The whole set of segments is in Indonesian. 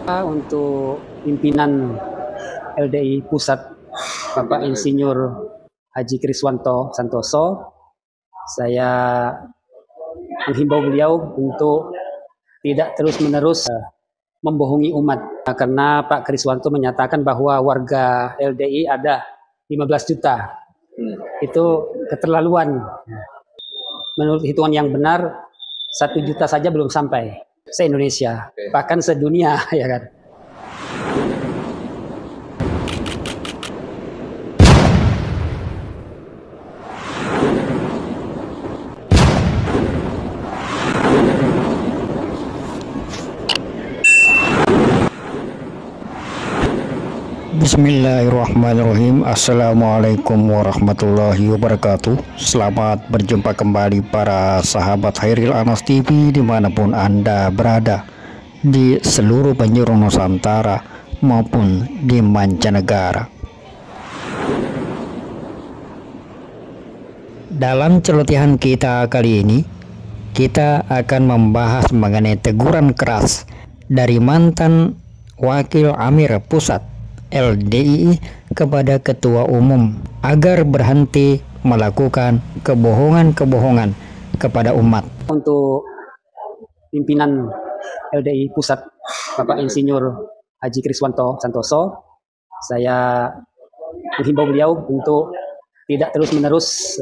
Untuk pimpinan LDI Pusat Bapak Insinyur Haji Kriswanto Santoso, saya menghimbau beliau untuk tidak terus-menerus membohongi umat, karena Pak Kriswanto menyatakan bahwa warga LDI ada 15 juta. Itu keterlaluan. Menurut hitungan yang benar, 1 juta saja belum sampai se-Indonesia, bahkan sedunia, ya kan. Bismillahirrahmanirrahim. Assalamualaikum warahmatullahi wabarakatuh. Selamat berjumpa kembali para sahabat Khairil Anas TV dimanapun Anda berada, di seluruh penjuru Nusantara maupun di mancanegara. Dalam celotehan kita kali ini, kita akan membahas mengenai teguran keras dari mantan Wakil Amir Pusat LDII kepada Ketua Umum agar berhenti melakukan kebohongan-kebohongan kepada umat. Untuk pimpinan LDI Pusat Bapak Insinyur Haji Kriswanto Santoso, saya menghimbau beliau untuk tidak terus-menerus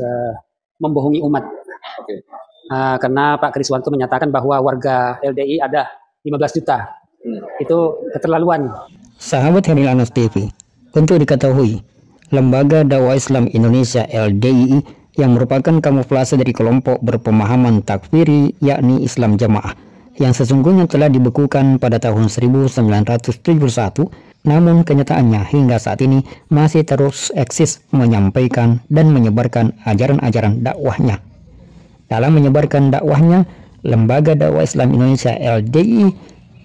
membohongi umat. Karena Pak Kriswanto menyatakan bahwa warga LDI ada 15 juta. Itu keterlaluan. Sahabat Khairil Anas TV, untuk diketahui, Lembaga Dakwah Islam Indonesia LDII yang merupakan kamuflase dari kelompok berpemahaman takfiri yakni Islam Jamaah yang sesungguhnya telah dibekukan pada tahun 1971, namun kenyataannya hingga saat ini masih terus eksis menyampaikan dan menyebarkan ajaran-ajaran dakwahnya. Dalam menyebarkan dakwahnya, Lembaga Dakwah Islam Indonesia LDII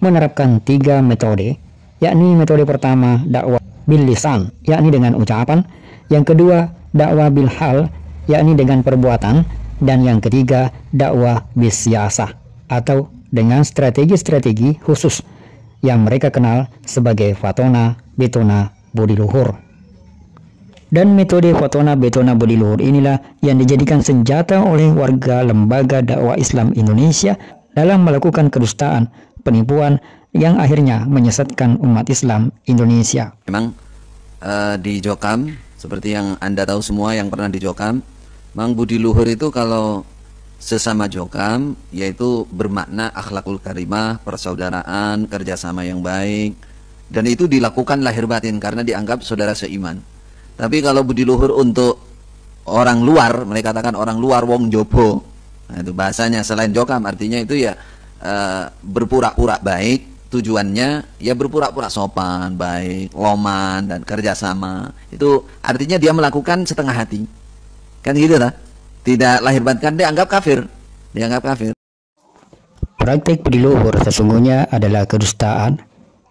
menerapkan 3 metode, yakni metode pertama dakwah bil lisan, yakni dengan ucapan, yang kedua dakwah bil hal, yakni dengan perbuatan, dan yang ketiga dakwah bis siasah atau dengan strategi-strategi khusus yang mereka kenal sebagai Fatona, Betona, Budi Luhur. Dan metode Fatona, Betona, Budi Luhur inilah yang dijadikan senjata oleh warga Lembaga Dakwah Islam Indonesia dalam melakukan kedustaan, penipuan yang akhirnya menyesatkan umat Islam Indonesia. Memang di Jokam, seperti yang Anda tahu semua yang pernah di Jokam, Mang Budi Luhur itu kalau sesama Jokam yaitu bermakna akhlakul karimah, persaudaraan, kerjasama yang baik, dan itu dilakukan lahir batin karena dianggap saudara seiman. Tapi kalau Budi Luhur untuk orang luar, mereka katakan orang luar wong jobo, nah, itu bahasanya selain Jokam, artinya itu ya berpura-pura baik. Tujuannya ya berpura-pura sopan, baik, loman, dan kerjasama. Itu artinya dia melakukan setengah hati. Kan gitu lah. Tidak lahir batin, dianggap kafir. Dianggap kafir. Praktik Budi Luhur sesungguhnya adalah kedustaan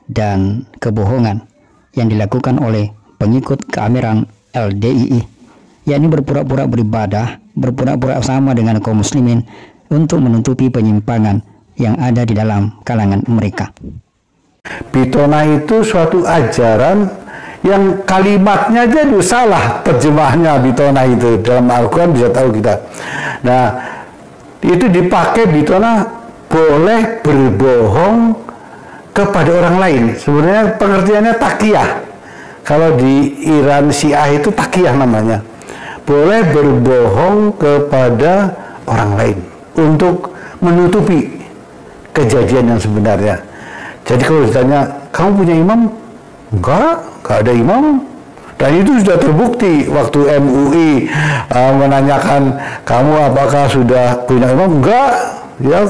dan kebohongan yang dilakukan oleh pengikut keamiran LDII, yakni berpura-pura beribadah, berpura-pura sama dengan kaum muslimin untuk menutupi penyimpangan yang ada di dalam kalangan mereka. Bitona itu suatu ajaran yang kalimatnya aja itu salah terjemahnya. Bitona itu dalam Al-Quran bisa tahu kita. Nah, itu dipakai Bitona boleh berbohong kepada orang lain. Sebenarnya pengertiannya takiyah. Kalau di Iran Syiah itu takiyah namanya. Boleh berbohong kepada orang lain untuk menutupi kejadian yang sebenarnya. Jadi kalau ditanya, kamu punya imam? Enggak ada imam. Dan itu sudah terbukti waktu MUI menanyakan, kamu apakah sudah punya imam? Enggak. Ya,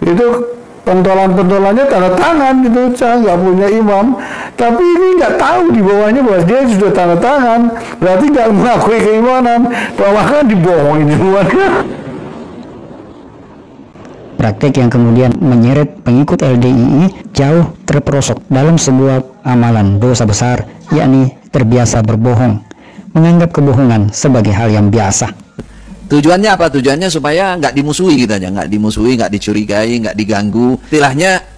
itu pentolan-pentolannya tanda tangan gitu, saya nggak punya imam. Tapi ini nggak tahu di bawahnya bahwa dia sudah tanda tangan, berarti nggak mengakui keimanan, bahkan dibohongin semuanya. Praktek yang kemudian menyeret pengikut LDII jauh terperosok dalam sebuah amalan dosa besar, yakni terbiasa berbohong, menganggap kebohongan sebagai hal yang biasa. Tujuannya apa? Tujuannya supaya nggak dimusuhi gitu aja, nggak dimusuhi, nggak dicurigai, nggak diganggu.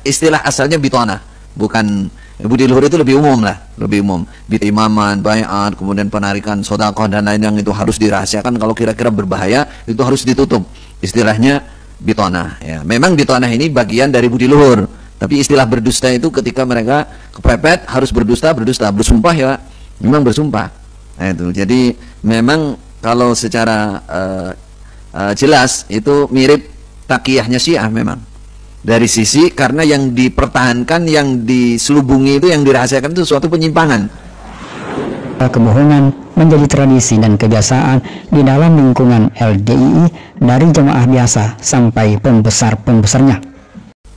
Istilah asalnya bitona. bukan budi luhur itu lebih umum lah, lebih umum. Imaman, bayat, kemudian penarikan sedekah dan lain yang itu harus dirahasiakan. Kalau kira-kira berbahaya itu harus ditutup. Istilahnya bitonah. Ya, memang bitonah ini bagian dari budi luhur. Tapi istilah berdusta itu ketika mereka kepepet harus berdusta, bersumpah ya, memang bersumpah. Nah, itu. Jadi memang kalau secara jelas itu mirip takiyahnya Syiah memang. Dari sisi karena yang dipertahankan, yang diselubungi itu, yang dirahasiakan itu suatu penyimpangan. Kebohongan menjadi tradisi dan kebiasaan di dalam lingkungan LDII dari jemaah biasa sampai pembesar-pembesarnya.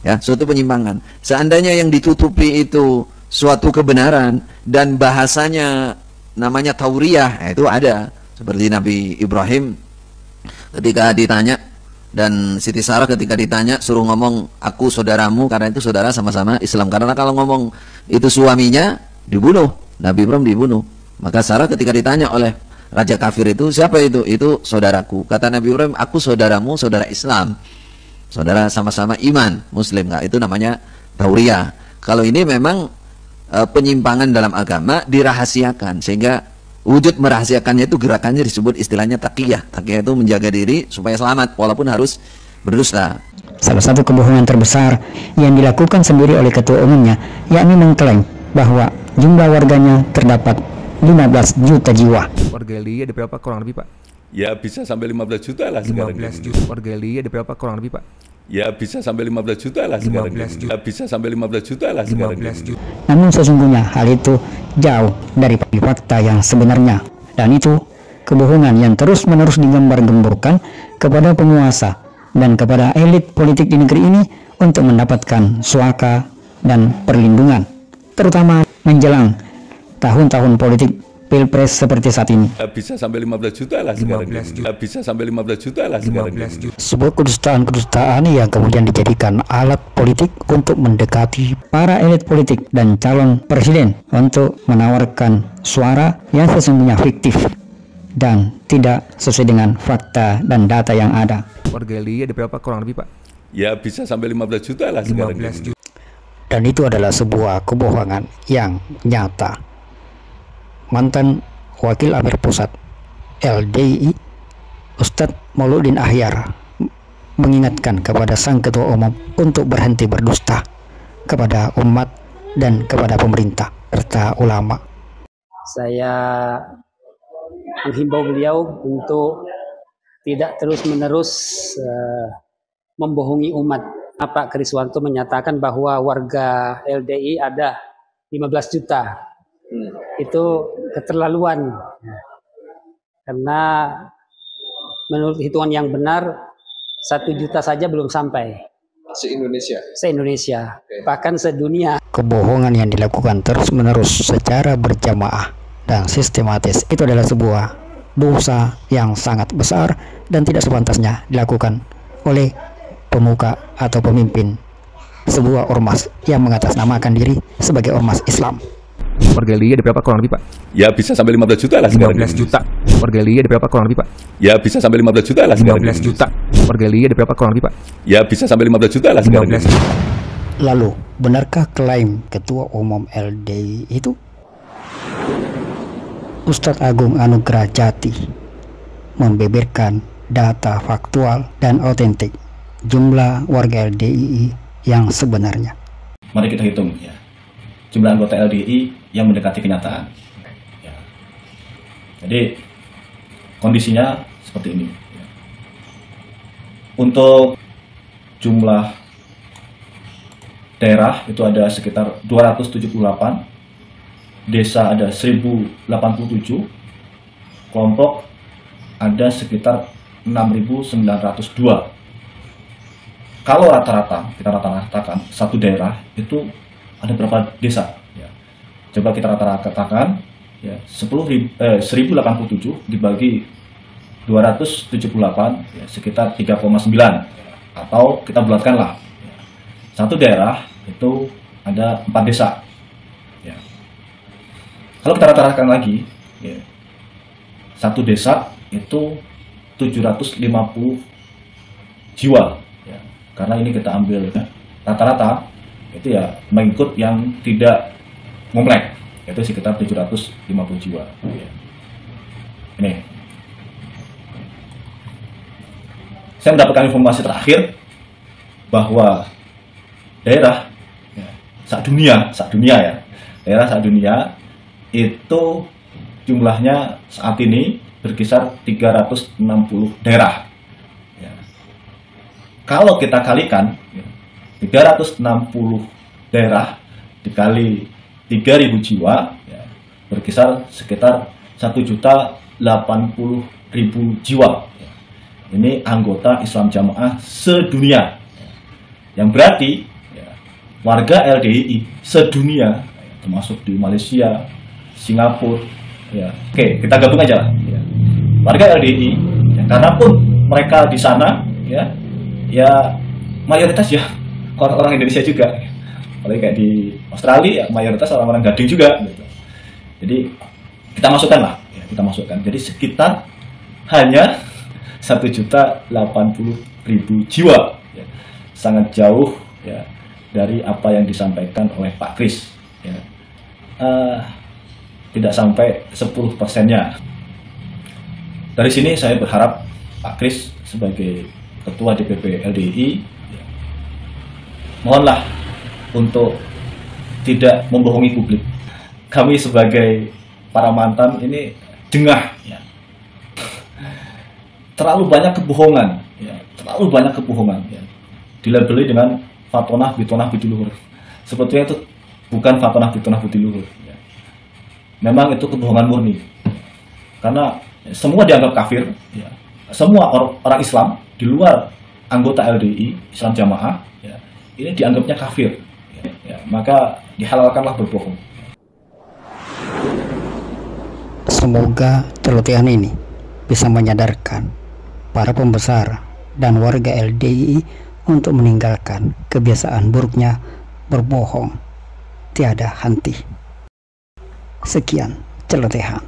Ya, suatu penyimpangan. Seandainya yang ditutupi itu suatu kebenaran dan bahasanya namanya tauriyah, itu ada. Seperti Nabi Ibrahim ketika ditanya, dan Siti Sarah ketika ditanya suruh ngomong aku saudaramu, karena itu saudara sama-sama Islam. Karena kalau ngomong itu suaminya dibunuh, Nabi Ibrahim dibunuh. Maka Sarah ketika ditanya oleh raja kafir itu, siapa itu? Itu saudaraku. Kata Nabi Ibrahim, aku saudaramu, saudara Islam, saudara sama-sama iman Muslim. Nggak? Itu namanya tauriyah. Kalau ini memang penyimpangan dalam agama dirahasiakan, sehingga wujud merahasiakannya itu gerakannya disebut istilahnya takiyah. Takiyah itu menjaga diri supaya selamat walaupun harus berdusta. Salah satu kebohongan terbesar yang dilakukan sendiri oleh ketua umumnya, yakni mengklaim bahwa jumlah warganya terdapat 15 juta jiwa. Warga LDII ada berapa kurang lebih, Pak? Ya bisa sampai 15 juta lah 15 sekarang. juta. Warga LDII ada berapa kurang lebih, Pak? Ya bisa sampai 15 juta lah sekarang. 15 juta. Ya bisa sampai 15 juta lah sekarang. 15 juta. Namun sesungguhnya hal itu jauh dari fakta yang sebenarnya. Dan itu kebohongan yang terus-menerus digembar-gemburkan kepada penguasa dan kepada elit politik di negeri ini untuk mendapatkan suaka dan perlindungan, terutama menjelang tahun-tahun politik Pilpres seperti saat ini. Ya bisa sampai 15 juta lah sekarang. 15 juta. Ya bisa sampai 15 juta lah sekarang. 15 juta. Sebuah kedustaan-kedustaan yang kemudian dijadikan alat politik untuk mendekati para elit politik dan calon presiden untuk menawarkan suara yang sesungguhnya fiktif dan tidak sesuai dengan fakta dan data yang ada. Warga LDII ada berapa kurang lebih, Pak? Ya bisa sampai 15 juta lah sekarang. 15 juta. Dan itu adalah sebuah kebohongan yang nyata. Mantan Wakil Amir Pusat LDII Ustadz Mauludin Ahyar mengingatkan kepada sang ketua umum untuk berhenti berdusta kepada umat dan kepada pemerintah serta ulama. Saya menghimbau beliau untuk tidak terus-menerus membohongi umat. Pak Kriswanto menyatakan bahwa warga LDII ada 15 juta. Itu keterlaluan, karena menurut hitungan yang benar 1 juta saja belum sampai se-Indonesia, bahkan sedunia. Kebohongan yang dilakukan terus-menerus secara berjamaah dan sistematis itu adalah sebuah dosa yang sangat besar dan tidak sepantasnya dilakukan oleh pemuka atau pemimpin sebuah ormas yang mengatasnamakan diri sebagai ormas Islam. Warga LDII ada berapa kurang lebih, Pak? Ya bisa sampai 15 juta lah sekarang. 15 juta. Warga LDII ada berapa kurang lebih, Pak? Ya bisa sampai 15 juta lah sekarang. 15 juta. Warga LDII ada berapa kurang lebih, Pak? Ya bisa sampai 15 juta lah sekarang. 15 juta. Lalu, benarkah klaim Ketua Umum LDII itu? Ustadz Agung Anugrah Jati membeberkan data faktual dan otentik jumlah warga LDII yang sebenarnya. Mari kita hitung ya, jumlah anggota LDII yang mendekati kenyataan. Ya. Jadi kondisinya seperti ini. Ya. Untuk jumlah daerah itu ada sekitar 278, desa ada 1087, kelompok ada sekitar 6.902. Kalau rata-rata, kita rata-ratakan satu daerah itu ada berapa desa? Ya. Coba kita rata-ratakan ya, 1087 dibagi 278 ya, sekitar 3,9, atau kita bulatkanlah ya. Satu daerah itu ada 4 desa ya. Kalau kita rata-ratakan lagi ya, satu desa itu 750 jiwa ya. Karena ini kita ambil ya, rata-rata itu ya mengikut yang tidak komplek, yaitu sekitar 750 jiwa. Ini saya mendapatkan informasi terakhir bahwa daerah daerah saat dunia itu jumlahnya saat ini berkisar 360 daerah. Ya. Kalau kita kalikan 360 daerah dikali 3.000 jiwa, ya, berkisar sekitar 1.080.000 jiwa. Ya. Ini anggota Islam Jamaah sedunia. Ya. Yang berarti ya, warga LDII sedunia, ya, termasuk di Malaysia, Singapura. Ya. Oke, kita gabung aja lah. Ya. Warga LDII, ya, karena pun mereka di sana, ya mayoritas ya orang-orang Indonesia juga. Apalagi kayak di Australia, ya, mayoritas orang-orang Gading juga. Gitu. Jadi kita masukkan lah, ya, kita masukkan. Jadi sekitar hanya 1.080.000 jiwa, ya. Sangat jauh ya dari apa yang disampaikan oleh Pak Kris. Ya. Tidak sampai 10%-nya. Dari sini saya berharap Pak Kris sebagai Ketua DPP LDII, ya, mohonlah untuk tidak membohongi publik. Kami sebagai para mantan ini jengah, ya. Terlalu banyak kebohongan, ya. Terlalu banyak kebohongan, ya. Dilabeli dengan fatonah bitonah bidiluhur. Sebetulnya itu bukan fatonah bitonah bidiluhur. Ya. Memang itu kebohongan murni, karena semua dianggap kafir, ya. Semua orang Islam di luar anggota LDII Islam Jamaah, ya, ini dianggapnya kafir, ya, maka dihalalkanlah berbohong. Semoga celotehan ini bisa menyadarkan para pembesar dan warga LDII untuk meninggalkan kebiasaan buruknya berbohong tiada henti. Sekian celotehan.